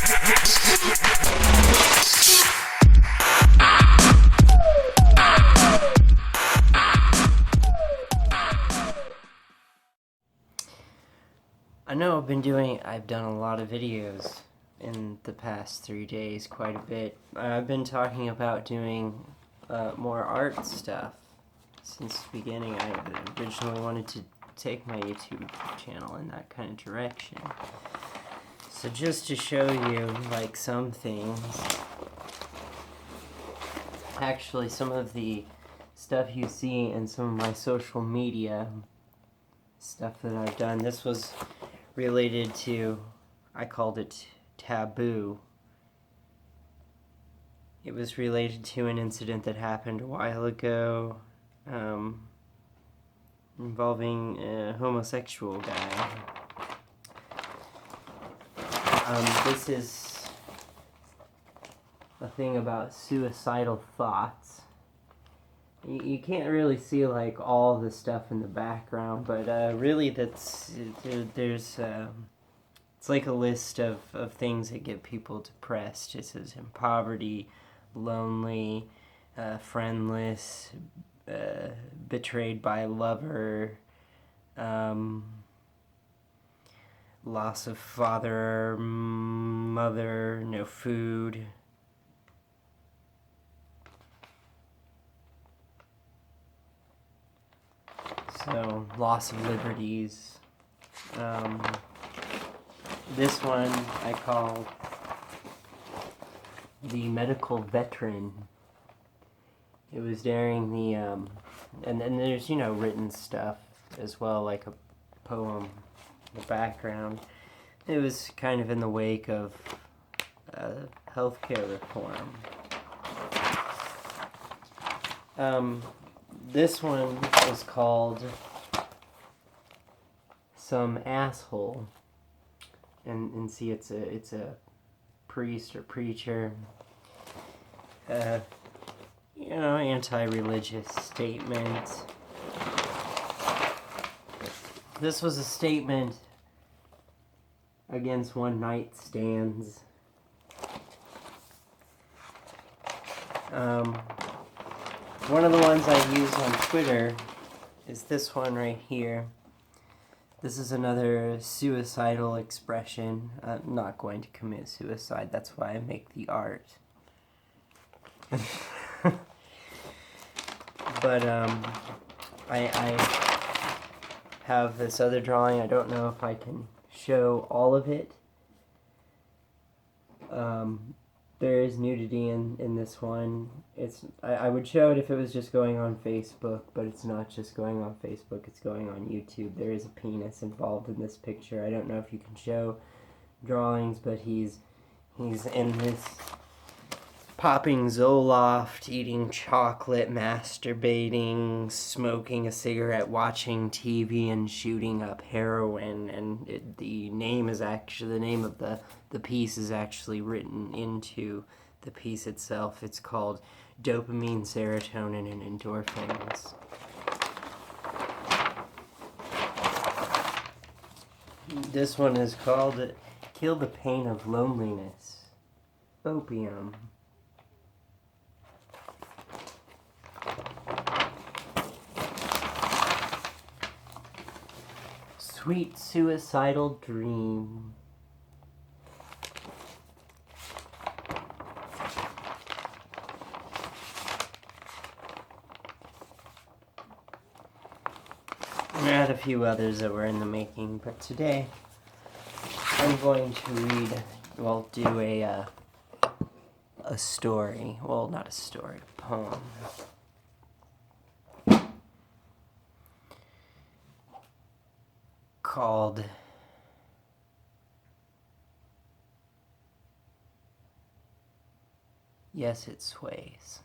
I know I've done a lot of videos in the past 3 days, quite a bit. I've been talking about doing more art stuff since the beginning. I originally wanted to take my YouTube channel in that kind of direction. So just to show you, like, some things, actually some of the stuff you see in some of my social media stuff that I've done, this was related to, I called it taboo. It was related to an incident that happened a while ago, involving a homosexual guy. This is a thing about suicidal thoughts. You can't really see, like, all the stuff in the background, but really there's it's like a list of things that get people depressed. It says in poverty, lonely, friendless, betrayed by a lover, loss of father, mother, no food. So, loss of liberties. This one I called the medical veteran. It was during the, and then there's, written stuff as well, like a poem in the background. It was kind of in the wake of healthcare reform. This one is called Some Asshole, and see, it's a priest or preacher, anti-religious statement. This was a statement against one-night stands. One of the ones I use on Twitter is this one right here. This is another suicidal expression. I'm not going to commit suicide, that's why I make the art. But I have this other drawing. I don't know if I can show all of it. There is nudity in this one. I would show it if it was just going on Facebook, but it's not just going on Facebook, it's going on YouTube. There is a penis involved in this picture. I don't know if you can show drawings, but he's in this popping Zoloft, eating chocolate, masturbating, smoking a cigarette, watching TV, and shooting up heroin. And the name of the piece is actually written into the piece itself. It's called Dopamine, Serotonin, and Endorphins. This one is called Kill the Pain of Loneliness. Opium. Sweet Suicidal Dream. I had a few others that were in the making, but today I'm going to do a story. Well, not a story, a poem. Called Yes, It Sways.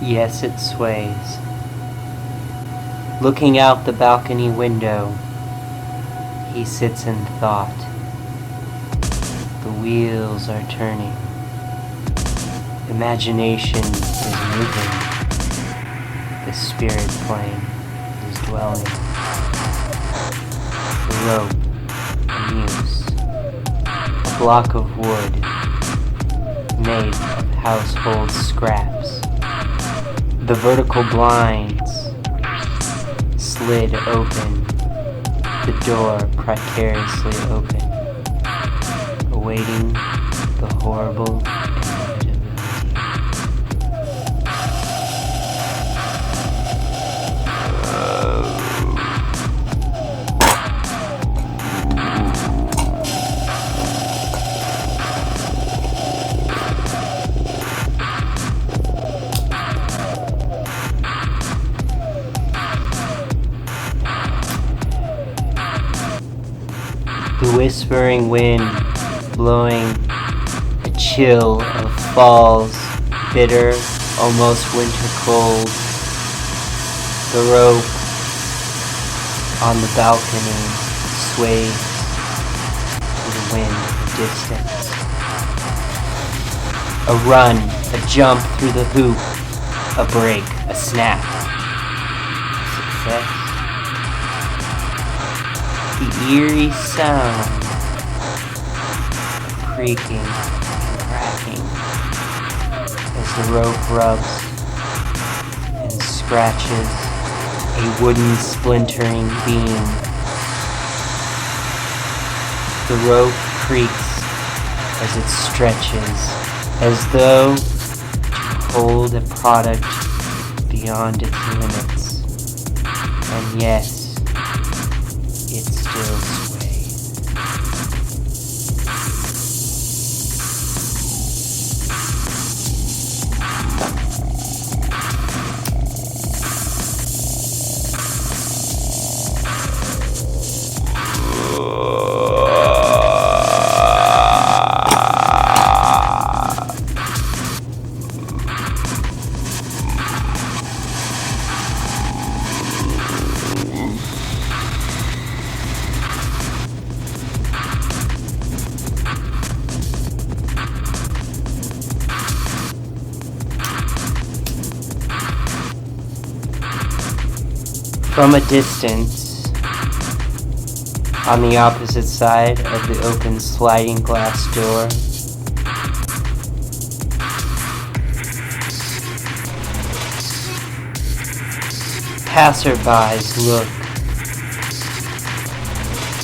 Yes, it sways. Looking out the balcony window, he sits in thought. The wheels are turning. Imagination is moving. The spirit plane is dwelling. The rope, a muse, a block of wood made of household scraps. The vertical blinds slid open, the door precariously open, awaiting the horrible inevitability. The whispering wind blowing a chill of falls, bitter, almost winter cold. The rope on the balcony sways to the wind in the distance. A run, a jump through the hoop, a break, a snap. Success. The eerie sound of creaking and cracking as the rope rubs and scratches a wooden splintering beam. The rope creaks as it stretches, as though to hold a product beyond its limits. And yes, it still sways. From a distance, on the opposite side of the open sliding glass door, passerbys look.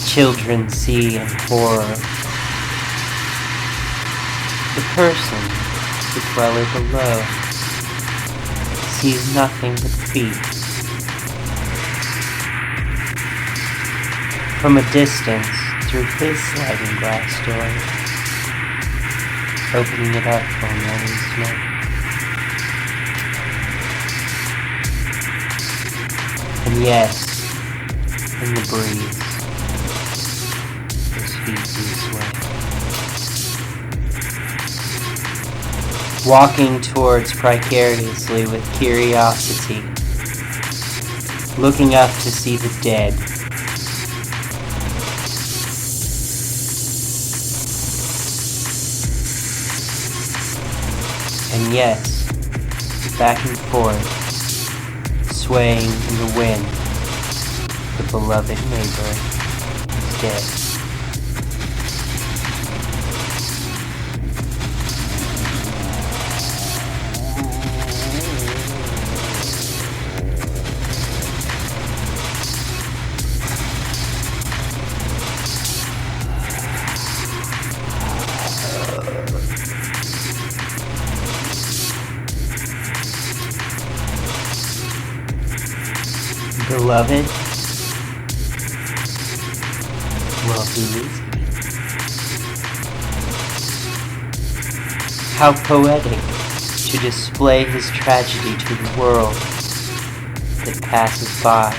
Children see in horror. The person, the dweller below, sees nothing but feet. From a distance, through his sliding glass door, opening it up for letting smoke. And yes, in the breeze, his feet do sway. Walking towards precariously with curiosity, looking up to see the dead. And yes, back and forth, swaying in the wind, the beloved neighbor is dead. Beloved? Well, who is he? How poetic to display his tragedy to the world that passes by.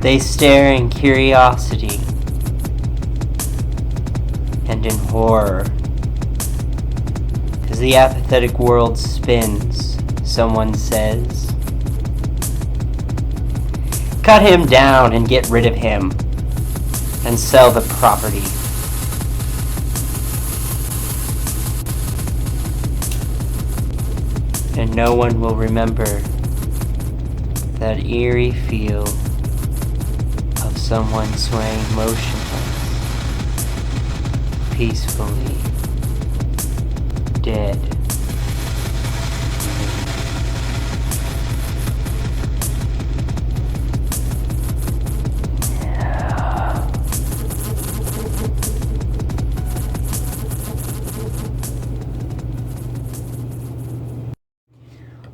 They stare in curiosity and in horror, As the apathetic world spins, someone says, "Cut him down and get rid of him, and sell the property." And no one will remember that eerie feel of someone swaying motionless, peacefully dead.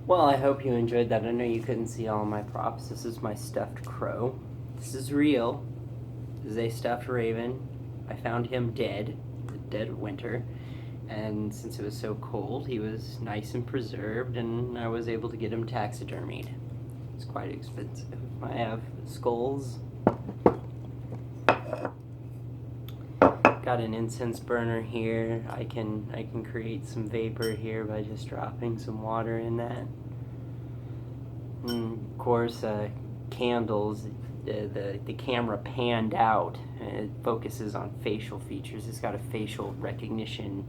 Well, I hope you enjoyed that. I know you couldn't see all my props. This is my stuffed crow. This is real. This is a stuffed raven. I found him dead, the dead of winter. And since it was so cold, he was nice and preserved, and I was able to get him taxidermied. It's quite expensive. I have skulls. Got an incense burner here. I can create some vapor here by just dropping some water in that. And of course, candles. The camera panned out. It focuses on facial features. It's got a facial recognition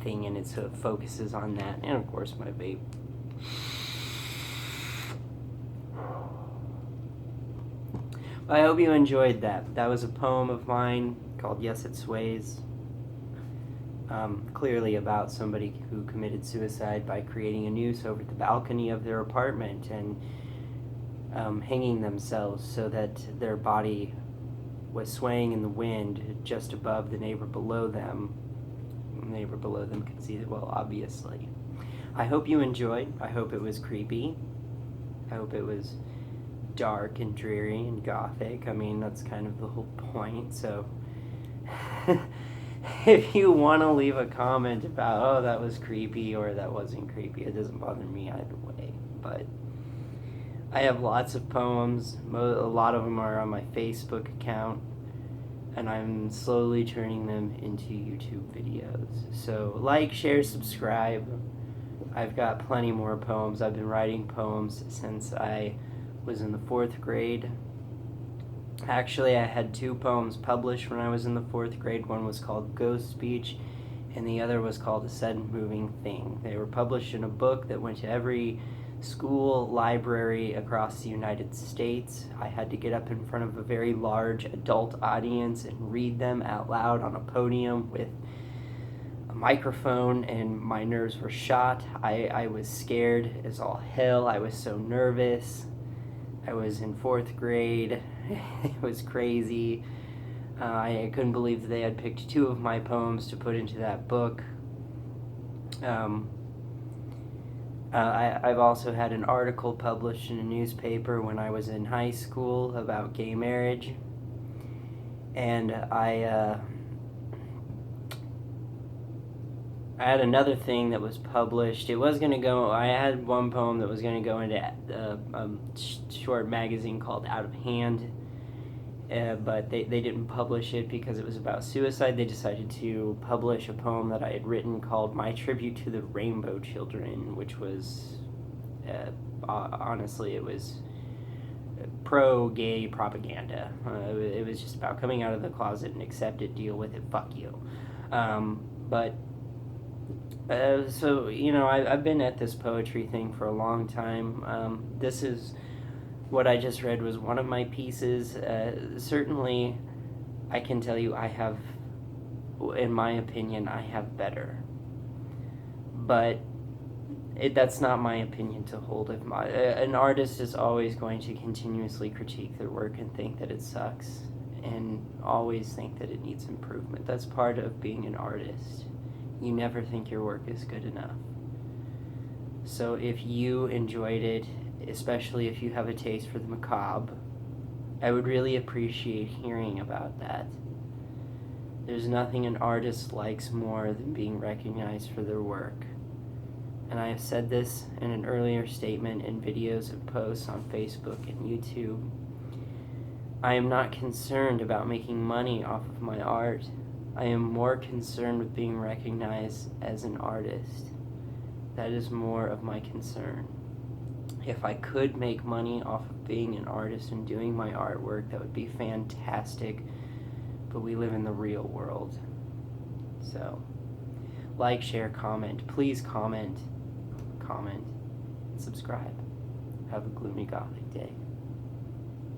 thing in it, so it focuses on that. And of course, my vape. I hope you enjoyed that. That was a poem of mine called "Yes It Sways." Clearly about somebody who committed suicide by creating a noose over the balcony of their apartment and hanging themselves so that their body was swaying in the wind just above the neighbor below them. The neighbor below them could see it, well, obviously. I hope you enjoyed. I hope it was creepy. I hope it was dark and dreary and gothic. I mean, that's kind of the whole point, so if you want to leave a comment about, oh, that was creepy or that wasn't creepy, it doesn't bother me either way. But I have lots of poems. A lot of them are on my Facebook account, and I'm slowly turning them into YouTube videos. So like, share, subscribe. I've got plenty more poems. I've been writing poems since I was in the 4th grade. Actually, I had 2 poems published when I was in the 4th grade. One was called Ghost Speech, and the other was called A Sudden Moving Thing. They were published in a book that went to every school library across the United States. I had to get up in front of a very large adult audience and read them out loud on a podium with a microphone, and my nerves were shot. I was scared as all hell. I was so nervous. I was in 4th grade. It was crazy. I couldn't believe that they had picked 2 of my poems to put into that book. I've also had an article published in a newspaper when I was in high school about gay marriage. And I had another thing that was published. It was going to go, I had one poem that was going to go into a short magazine called Out of Hand, but they didn't publish it because it was about suicide. They decided to publish a poem that I had written called My Tribute to the Rainbow Children, which was, honestly, it was pro-gay propaganda. It was just about coming out of the closet and accept it, deal with it, fuck you. So, you know, I've been at this poetry thing for a long time. This is, what I just read was one of my pieces. Certainly, I can tell you I have, in my opinion, I have better. But that's not my opinion to hold. An artist is always going to continuously critique their work and think that it sucks, and always think that it needs improvement. That's part of being an artist. You never think your work is good enough. So if you enjoyed it, especially if you have a taste for the macabre, I would really appreciate hearing about that. There's nothing an artist likes more than being recognized for their work. And I have said this in an earlier statement in videos and posts on Facebook and YouTube. I am not concerned about making money off of my art. I am more concerned with being recognized as an artist. That is more of my concern. If I could make money off of being an artist and doing my artwork, that would be fantastic. But we live in the real world. So, like, share, comment. Please comment, subscribe. Have a gloomy gothic day.